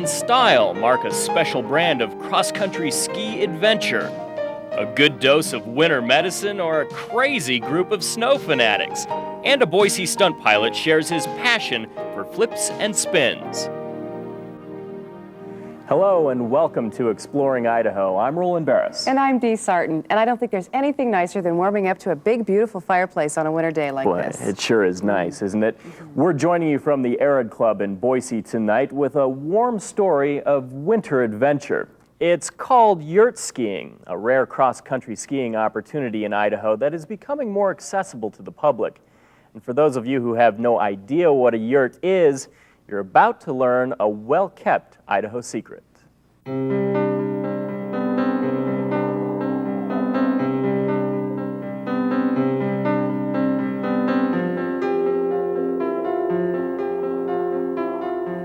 style mark a special brand of cross-country ski adventure. A good dose of winter medicine or a crazy group of snow fanatics. And a Boise stunt pilot shares his passion for flips and spins. Hello and welcome to Exploring Idaho. I'm Roland Barris. And I'm Dee Sarton. And I don't think there's anything nicer than warming up to a big, beautiful fireplace on a winter day like this. It sure is nice, isn't it? We're joining you from the Arid Club in Boise tonight with a warm story of winter adventure. It's called Yurt Skiing, a rare cross-country skiing opportunity in Idaho that is becoming more accessible to the public. And for those of you who have no idea what a yurt is, you're about to learn a well-kept Idaho secret.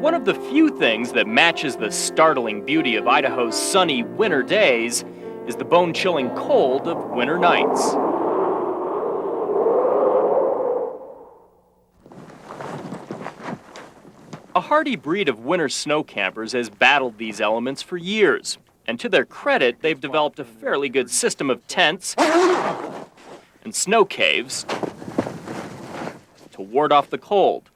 One of the few things that matches the startling beauty of Idaho's sunny winter days is the bone-chilling cold of winter nights. A hardy breed of winter snow campers has battled these elements for years, and to their credit, they've developed a fairly good system of tents and snow caves to ward off the cold.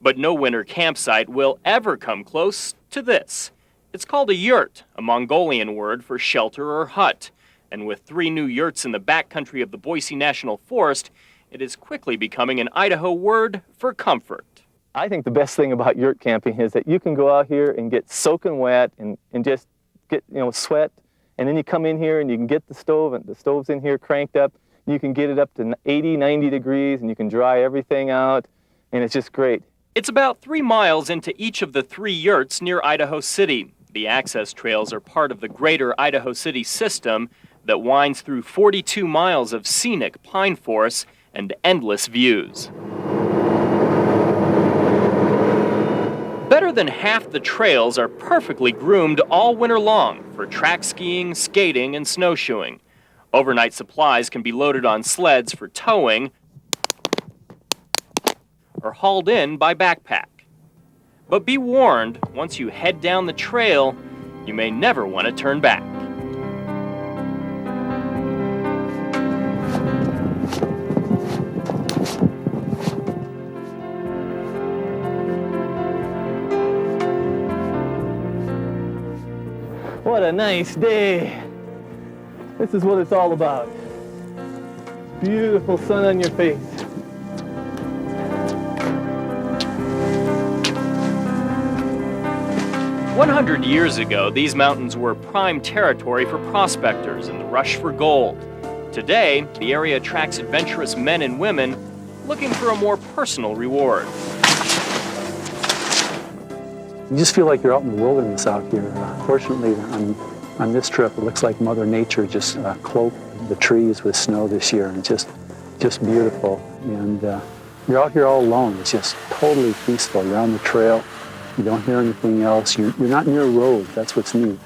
But no winter campsite will ever come close to this. It's called a yurt, a Mongolian word for shelter or hut, and with 3 new yurts in the backcountry of the Boise National Forest, it is quickly becoming an Idaho word for comfort. I think the best thing about yurt camping is that you can go out here and get soaking wet and just get, sweat. And then you come in here and you can get the stove, and the stove's in here cranked up. You can get it up to 80, 90 degrees and you can dry everything out. And it's just great. It's about 3 miles into each of the 3 yurts near Idaho City. The access trails are part of the greater Idaho City system that winds through 42 miles of scenic pine forests and endless views. Better than half the trails are perfectly groomed all winter long for track skiing, skating, and snowshoeing. Overnight supplies can be loaded on sleds for towing or hauled in by backpack. But be warned, once you head down the trail, you may never want to turn back. What a nice day. This is what it's all about. Beautiful sun on your face. "100 years ago, these mountains were prime territory for prospectors in the rush for gold. Today, the area attracts adventurous men and women looking for a more personal reward. You just feel like you're out in the wilderness out here. Fortunately, on this trip, it looks like Mother Nature just cloaked the trees with snow this year, and just beautiful. And you're out here all alone. It's just totally peaceful. You're on the trail. You don't hear anything else. You're not near a road. That's what's neat.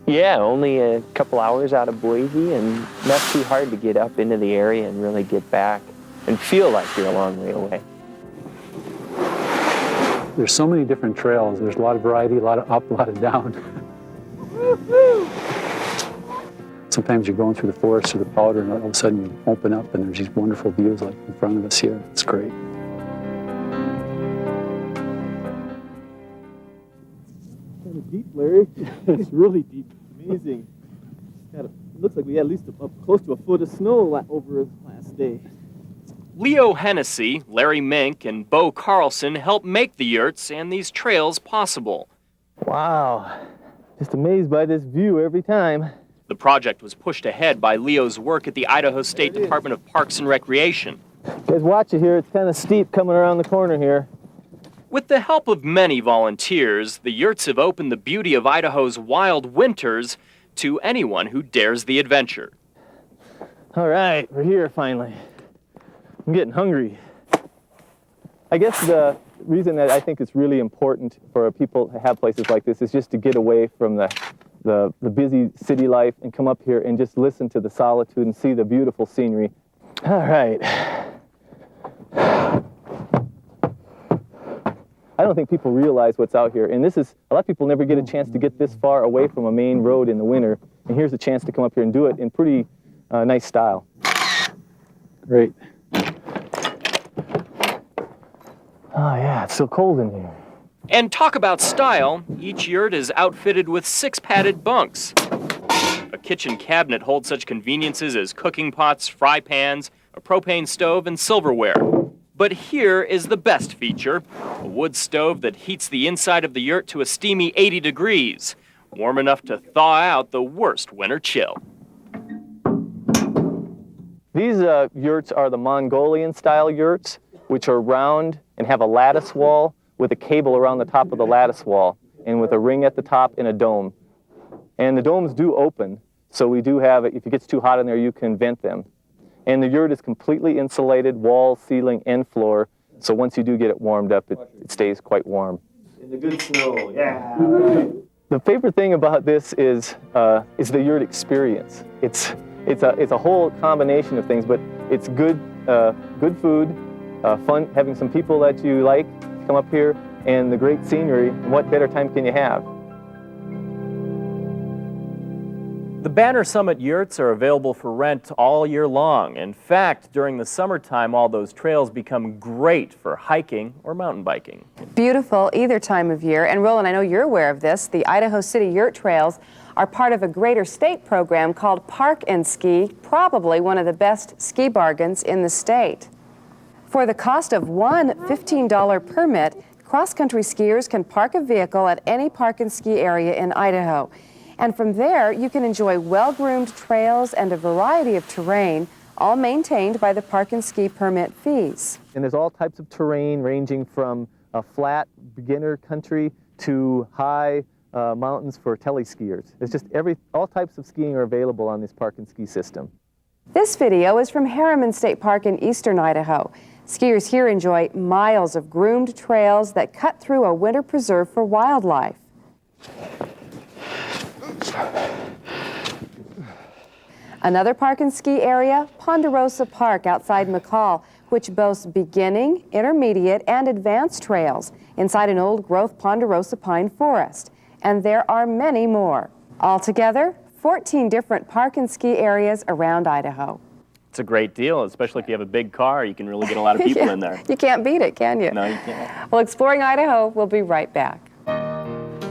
Yeah, only a couple hours out of Boise, and not too hard to get up into the area and really get back and feel like you're a long way away. There's so many different trails. There's a lot of variety, a lot of up, a lot of down. Sometimes you're going through the forest or the powder, and all of a sudden you open up and there's these wonderful views like in front of us here. It's great. Kind of deep, Larry. It's really deep. Amazing. It looks like we had at least close to a foot of snow over last day. Leo Hennessy, Larry Mink, and Bo Carlson help make the yurts and these trails possible. Wow. Just amazed by this view every time. The project was pushed ahead by Leo's work at the Idaho State Department of Parks and Recreation. Guys, watch it here. It's kind of steep coming around the corner here. With the help of many volunteers, the yurts have opened the beauty of Idaho's wild winters to anyone who dares the adventure. All right, we're here finally. I'm getting hungry. I guess the reason that I think it's really important for people to have places like this is just to get away from the busy city life and come up here and just listen to the solitude and see the beautiful scenery. All right. I don't think people realize what's out here. And this is, a lot of people never get a chance to get this far away from a main road in the winter. And here's a chance to come up here and do it in pretty nice style. Great. Oh yeah, it's so cold in here. And talk about style, each yurt is outfitted with 6 padded bunks. A kitchen cabinet holds such conveniences as cooking pots, fry pans, a propane stove, and silverware. But here is the best feature, a wood stove that heats the inside of the yurt to a steamy 80 degrees, warm enough to thaw out the worst winter chill. These yurts are the Mongolian-style yurts, which are round and have a lattice wall with a cable around the top of the lattice wall, and with a ring at the top and a dome. And the domes do open, so we do have, if it gets too hot in there, you can vent them. And the yurt is completely insulated, wall, ceiling, and floor, so once you do get it warmed up, it stays quite warm. In the good snow, yeah! The favorite thing about this is the yurt experience. It's a whole combination of things, but it's good food, fun, having some people that you like come up here, and the great scenery. And what better time can you have? The Banner Summit yurts are available for rent all year long. In fact, during the summertime, all those trails become great for hiking or mountain biking. Beautiful either time of year. And Roland, I know you're aware of this. The Idaho City Yurt Trails are part of a greater state program called Park and Ski, probably one of the best ski bargains in the state. For the cost of one $15 permit, cross-country skiers can park a vehicle at any park and ski area in Idaho. And from there, you can enjoy well-groomed trails and a variety of terrain, all maintained by the park and ski permit fees. And there's all types of terrain ranging from a flat beginner country to high mountains for teleskiers. It's just all types of skiing are available on this park and ski system. This video is from Harriman State Park in eastern Idaho. Skiers here enjoy miles of groomed trails that cut through a winter preserve for wildlife. Another park and ski area, Ponderosa Park outside McCall, which boasts beginning, intermediate, and advanced trails inside an old-growth ponderosa pine forest. And there are many more. Altogether, 14 different park and ski areas around Idaho. It's a great deal, especially if you have a big car. You can really get a lot of people Yeah, in there. You can't beat it, can you? No, you can't. Well, Exploring Idaho, we'll be right back.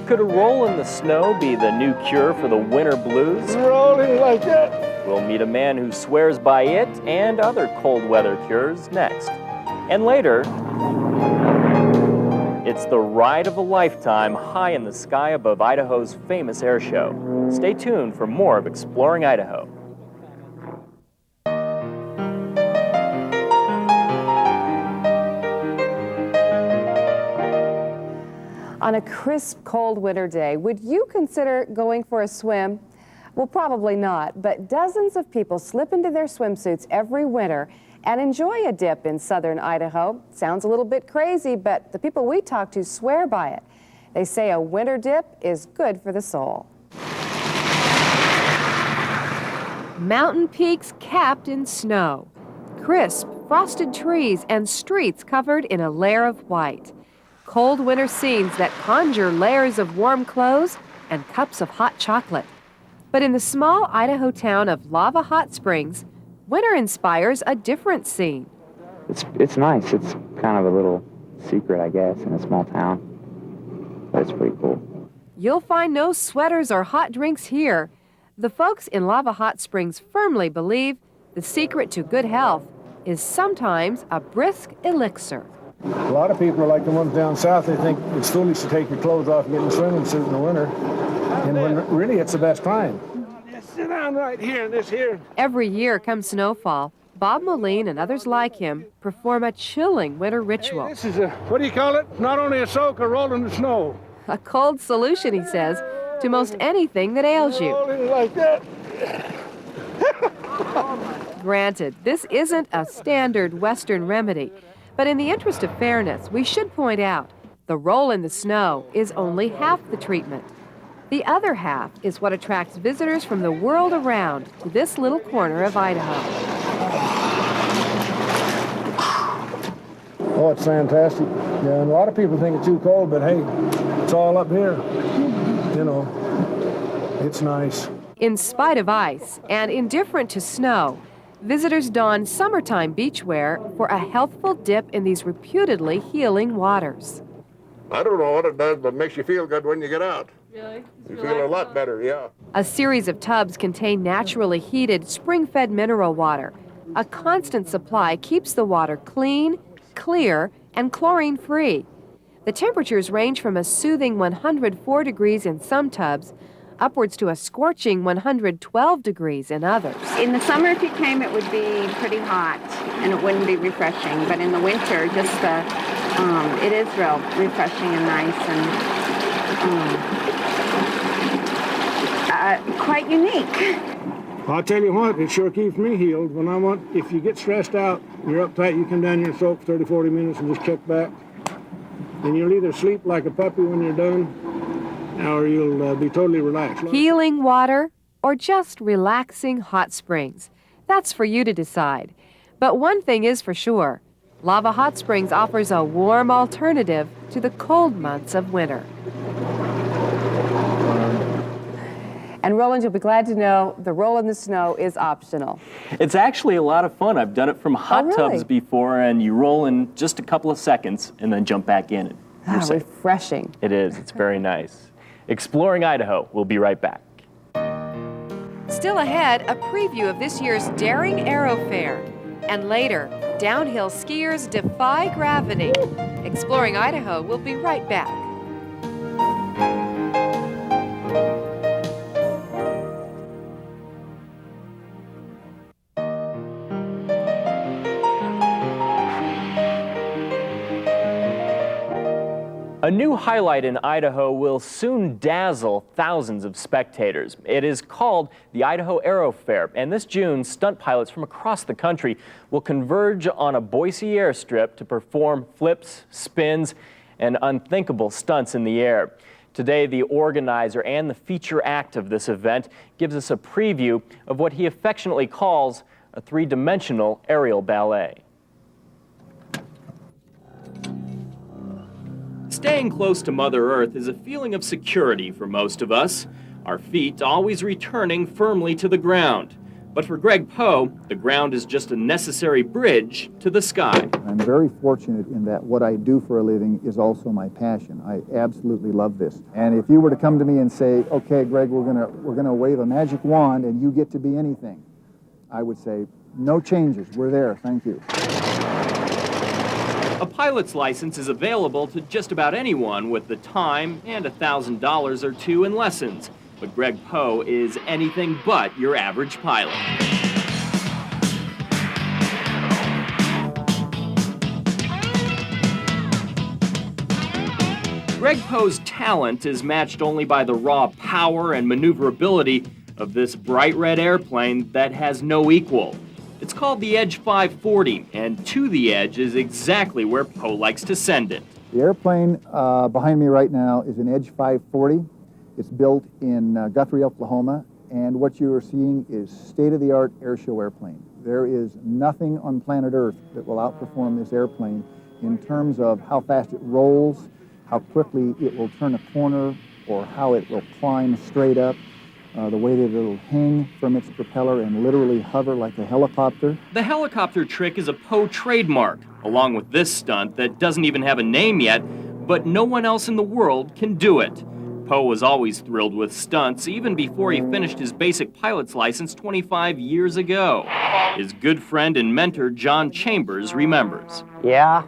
Could a roll in the snow be the new cure for the winter blues? Rolling like that. We'll meet a man who swears by it and other cold weather cures next. And later, it's the ride of a lifetime high in the sky above Idaho's famous air show. Stay tuned for more of Exploring Idaho. On a crisp, cold winter day, would you consider going for a swim? Well, probably not, but dozens of people slip into their swimsuits every winter and enjoy a dip in southern Idaho. Sounds a little bit crazy, but the people we talk to swear by it. They say a winter dip is good for the soul. Mountain peaks capped in snow, crisp, frosted trees, and streets covered in a layer of white. Cold winter scenes that conjure layers of warm clothes and cups of hot chocolate. But in the small Idaho town of Lava Hot Springs, winter inspires a different scene. It's nice. It's kind of a little secret, I guess, in a small town. But it's pretty cool. You'll find no sweaters or hot drinks here. The folks in Lava Hot Springs firmly believe the secret to good health is sometimes a brisk elixir. A lot of people are like the ones down south. They think it's foolish to take your clothes off and get in a swimming suit in the winter. And when really it's the best time. Just sit down right here in this here. Every year come snowfall, Bob Moline and others like him perform a chilling winter ritual. Hey, this is a, what do you call it? Not only a soak, a roll in the snow. A cold solution, he says, to most anything that ails you. Rolling like that. Granted, this isn't a standard Western remedy, but in the interest of fairness, we should point out the roll in the snow is only half the treatment. The other half is what attracts visitors from the world around to this little corner of Idaho. Oh, it's fantastic. Yeah, and a lot of people think it's too cold, but hey, it's all up here. You know, it's nice. In spite of ice and indifferent to snow, visitors don summertime beach wear for a healthful dip in these reputedly healing waters. I don't know what it does, but it makes you feel good when you get out. Really? You feel a lot better, yeah. A series of tubs contain naturally heated, spring-fed mineral water. A constant supply keeps the water clean, clear, and chlorine-free. The temperatures range from a soothing 104 degrees in some tubs upwards to a scorching 112 degrees in others. In the summer, if you came, it would be pretty hot and it wouldn't be refreshing. But in the winter, it is real refreshing and nice and quite unique. I'll tell you what, it sure keeps me healed. If you get stressed out, you're uptight, you come down here and soak for 30, 40 minutes and just kick back. And you'll either sleep like a puppy when you're done, or you'll be totally relaxed. Healing water or just relaxing hot springs? That's for you to decide. But one thing is for sure, Lava Hot Springs offers a warm alternative to the cold months of winter. And Roland, you'll be glad to know the roll in the snow is optional. It's actually a lot of fun. I've done it from hot tubs before, and you roll in just a couple of seconds and then jump back in. Refreshing. It is. It's very nice. Exploring Idaho. We'll be right back. Still ahead, a preview of this year's daring Aerofair. And later, downhill skiers defy gravity. Exploring Idaho will be right back. A new highlight in Idaho will soon dazzle thousands of spectators. It is called the Idaho Aerofair, and this June, stunt pilots from across the country will converge on a Boise airstrip to perform flips, spins, and unthinkable stunts in the air. Today, the organizer and the feature act of this event gives us a preview of what he affectionately calls a three-dimensional aerial ballet. Staying close to Mother Earth is a feeling of security for most of us, our feet always returning firmly to the ground. But for Greg Poe, the ground is just a necessary bridge to the sky. I'm very fortunate in that what I do for a living is also my passion. I absolutely love this. And if you were to come to me and say, okay, Greg, we're gonna wave a magic wand and you get to be anything, I would say, no changes, we're there, thank you. A pilot's license is available to just about anyone with the time and $1,000 or two in lessons. But Greg Poe is anything but your average pilot. Greg Poe's talent is matched only by the raw power and maneuverability of this bright red airplane that has no equal. It's called the Edge 540, and to the edge is exactly where Poe likes to send it. The airplane behind me right now is an Edge 540. It's built in Guthrie, Oklahoma, and what you are seeing is state-of-the-art airshow airplane. There is nothing on planet Earth that will outperform this airplane in terms of how fast it rolls, how quickly it will turn a corner, or how it will climb straight up. The way that it'll hang from its propeller and literally hover like a helicopter. The helicopter trick is a Poe trademark, along with this stunt that doesn't even have a name yet, but no one else in the world can do it. Poe was always thrilled with stunts, even before he finished his basic pilot's license 25 years ago. His good friend and mentor, John Chambers, remembers. Yeah,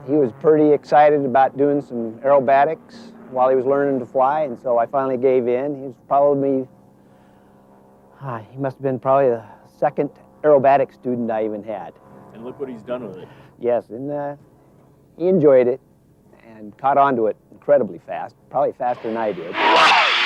he was pretty excited about doing some aerobatics while he was learning to fly, and so I finally gave in. He was probably he must have been probably the second aerobatic student I even had. And look what he's done with it. Yes, and he enjoyed it and caught on to it incredibly fast, probably faster than I did.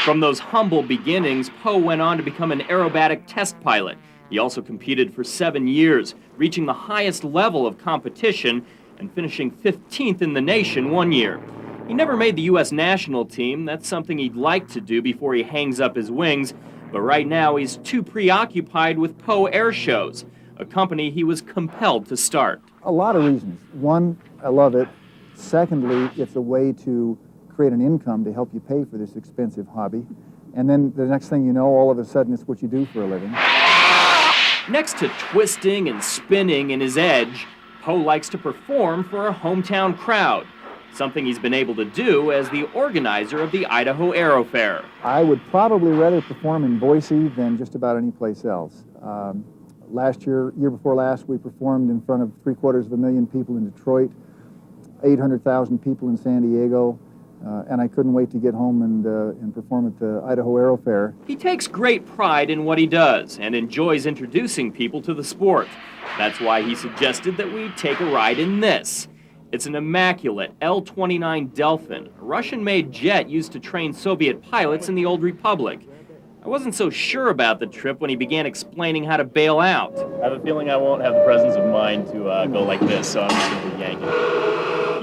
From those humble beginnings, Poe went on to become an aerobatic test pilot. He also competed for 7 years, reaching the highest level of competition and finishing 15th in the nation one year. He never made the U.S. national team. That's something he'd like to do before he hangs up his wings. But right now, he's too preoccupied with Poe Air Shows, a company he was compelled to start. A lot of reasons. One, I love it. Secondly, it's a way to create an income to help you pay for this expensive hobby. And then the next thing you know, all of a sudden, it's what you do for a living. Next to twisting and spinning in his edge, Poe likes to perform for a hometown crowd, something he's been able to do as the organizer of the Idaho Aerofair. I would probably rather perform in Boise than just about any place else. Year before last, we performed in front of 750,000 people in Detroit, 800,000 people in San Diego, and I couldn't wait to get home and perform at the Idaho Aerofair. He takes great pride in what he does and enjoys introducing people to the sport. That's why he suggested that we take a ride in this. It's an immaculate L-29 Delphin, a Russian-made jet used to train Soviet pilots in the old Republic. I wasn't so sure about the trip when he began explaining how to bail out. I have a feeling I won't have the presence of mind to go like this, so I'm just going to be yanking.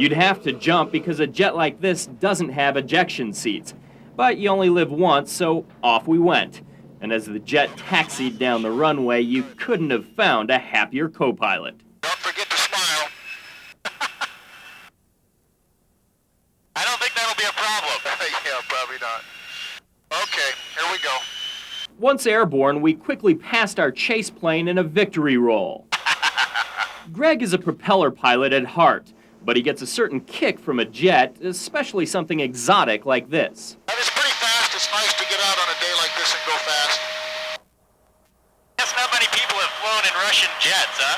You'd have to jump because a jet like this doesn't have ejection seats. But you only live once, so off we went. And as the jet taxied down the runway, you couldn't have found a happier co-pilot. Don't forget to smile. I don't think that'll be a problem. Yeah, probably not. Okay, here we go. Once airborne, we quickly passed our chase plane in a victory roll. Greg is a propeller pilot at heart, but he gets a certain kick from a jet, especially something exotic like this. It's pretty fast. It's nice to get out on a day like this and go fast. Guess not many people have flown in Russian jets, huh?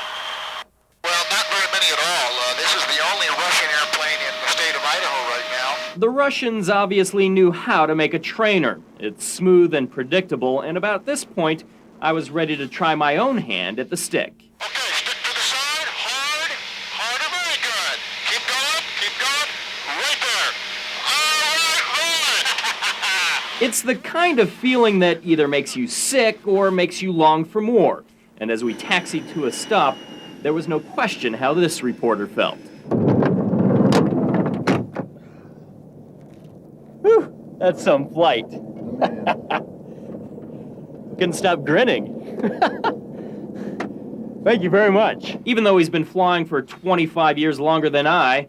Well, not very many at all. This is the only Russian airplane in the state of Idaho right now. The Russians obviously knew how to make a trainer. It's smooth and predictable, and about this point, I was ready to try my own hand at the stick. Okay, stick to the side, harder, very good. Keep going, right there. All right. It's the kind of feeling that either makes you sick or makes you long for more. And as we taxied to a stop, there was no question how this reporter felt. Whew, that's some flight. Couldn't stop grinning. Thank you very much. Even though he's been flying for 25 years longer than I,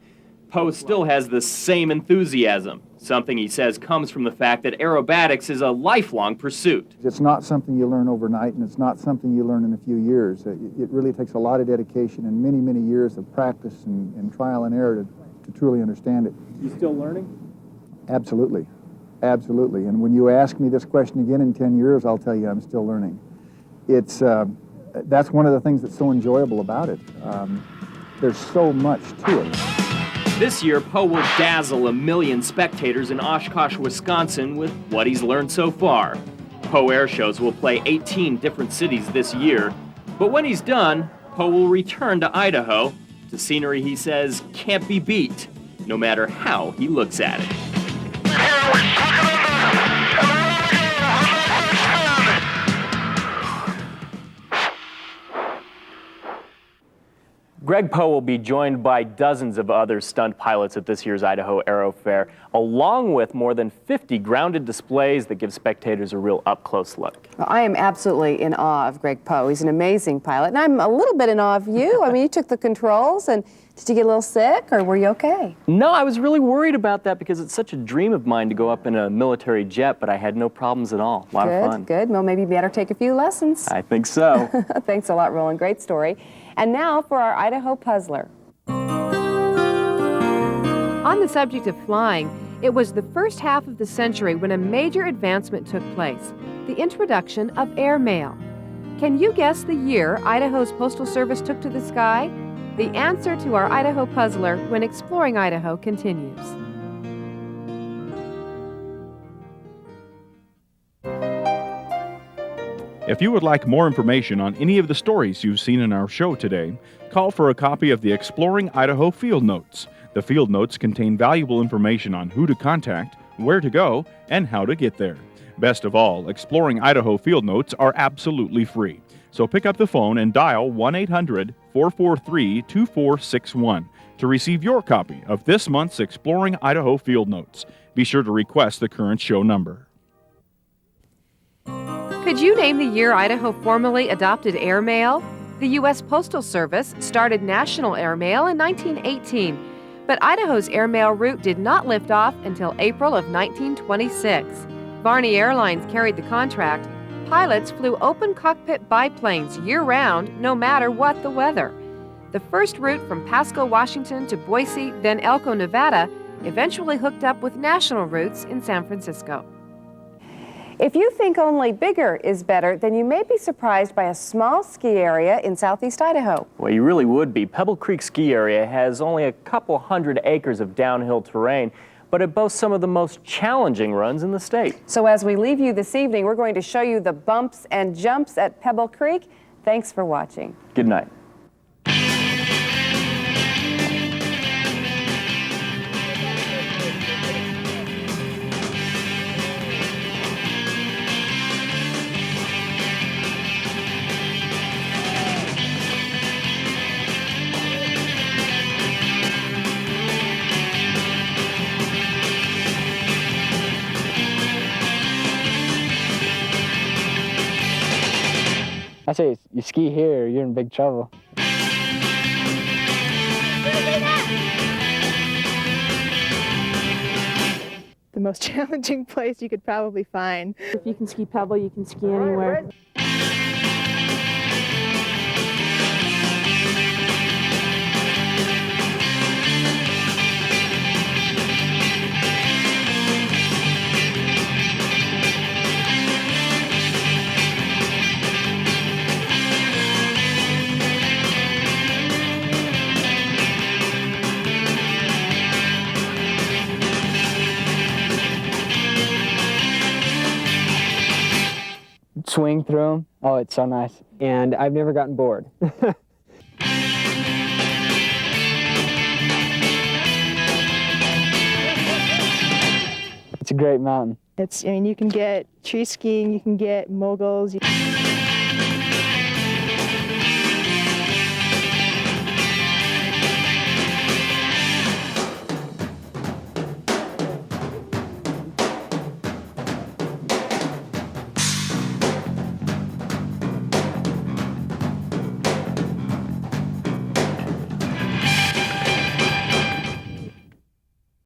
Poe still has the same enthusiasm, something he says comes from the fact that aerobatics is a lifelong pursuit. It's not something you learn overnight, and it's not something you learn in a few years. It really takes a lot of dedication and many, many years of practice and trial and error to truly understand it. You still learning? Absolutely. Absolutely. And when you ask me this question again in 10 years, I'll tell you I'm still learning. That's one of the things that's so enjoyable about it. There's so much to it. This year, Poe will dazzle 1 million spectators in Oshkosh, Wisconsin with what he's learned so far. Poe Air Shows will play 18 different cities this year, but when he's done, Poe will return to Idaho, to scenery he says can't be beat, no matter how he looks at it. Greg Poe will be joined by dozens of other stunt pilots at this year's Idaho Aerofair, along with more than 50 grounded displays that give spectators a real up-close look. Well, I am absolutely in awe of Greg Poe. He's an amazing pilot, and I'm a little bit in awe of you. I mean, you took the controls, and did you get a little sick, or were you okay? No, I was really worried about that because it's such a dream of mine to go up in a military jet, but I had no problems at all. A lot of fun. Good. Well, maybe you better take a few lessons. I think so. Thanks a lot, Roland. Great story. And now for our Idaho Puzzler. On the subject of flying, it was the first half of the century when a major advancement took place, the introduction of airmail. Can you guess the year Idaho's Postal Service took to the sky? The answer to our Idaho Puzzler when Exploring Idaho continues. If you would like more information on any of the stories you've seen in our show today, call for a copy of the Exploring Idaho Field Notes. The field notes contain valuable information on who to contact, where to go, and how to get there. Best of all, Exploring Idaho Field Notes are absolutely free. So pick up the phone and dial 1-800-443-2461 to receive your copy of this month's Exploring Idaho Field Notes. Be sure to request the current show number. Could you name the year Idaho formally adopted airmail? The U.S. Postal Service started national airmail in 1918. But Idaho's airmail route did not lift off until April of 1926. Varney Airlines carried the contract. Pilots flew open cockpit biplanes year-round, no matter what the weather. The first route from Pasco, Washington to Boise, then Elko, Nevada, eventually hooked up with national routes in San Francisco. If you think only bigger is better, then you may be surprised by a small ski area in southeast Idaho. Well, you really would be. Pebble Creek Ski Area has only a couple hundred acres of downhill terrain, but it boasts some of the most challenging runs in the state. So as we leave you this evening, we're going to show you the bumps and jumps at Pebble Creek. Thanks for watching. Good night. I say you ski here, you're in big trouble. The most challenging place you could probably find. If you can ski Pebble, you can ski anywhere. Swing through them. Oh, it's so nice. And I've never gotten bored. It's a great mountain. I mean, you can get tree skiing, you can get moguls.